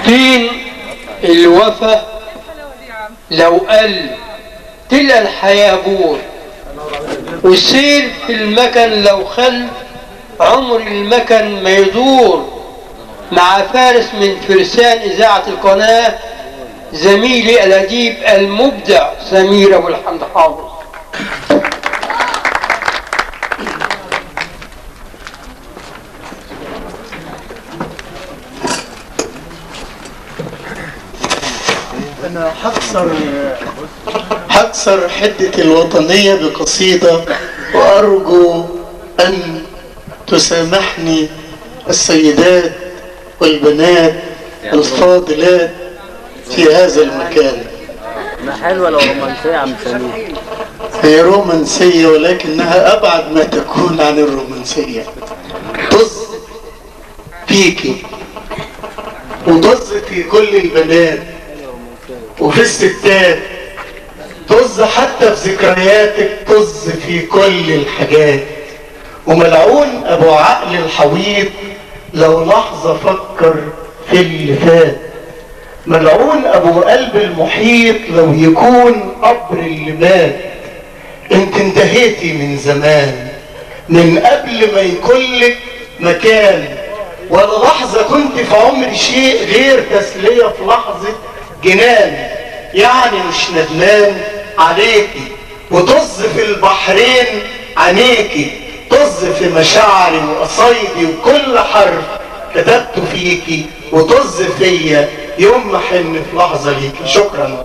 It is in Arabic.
طين الوفا لو قل تلقى الحياة بور، وسير في المكان لو خل عمر المكان ما يدور. مع فارس من فرسان إذاعة القناة زميلي الأديب المبدع سمير أبو الحمد حافظ. أنا هكسر حدة الوطنية بقصيدة، وأرجو أن تسامحني السيدات والبنات الفاضلات في هذا المكان. ما حلوة لو رومانسية عم سمير؟ هي رومانسية ولكنها أبعد ما تكون عن الرومانسية. طز فيكي وطز في كل البنات وفي الستات، طز حتى في ذكرياتك، طز في كل الحاجات. وملعون أبو عقل الحويط لو لحظة فكر في اللي فات. ملعون أبو قلب المحيط لو يكون قبر اللي مات. انت انتهيتي من زمان، من قبل ما يكونلك مكان، ولا لحظة كنت في عمري شيء غير تسلية في لحظة جنان. يعني مش ندمان عليكي، وطز في البحرين عينيكي، طز في مشاعري وقصايدي وكل حرف كتبته فيكي، وطز فيا يوم ما حن في لحظة ليكي. شكرا.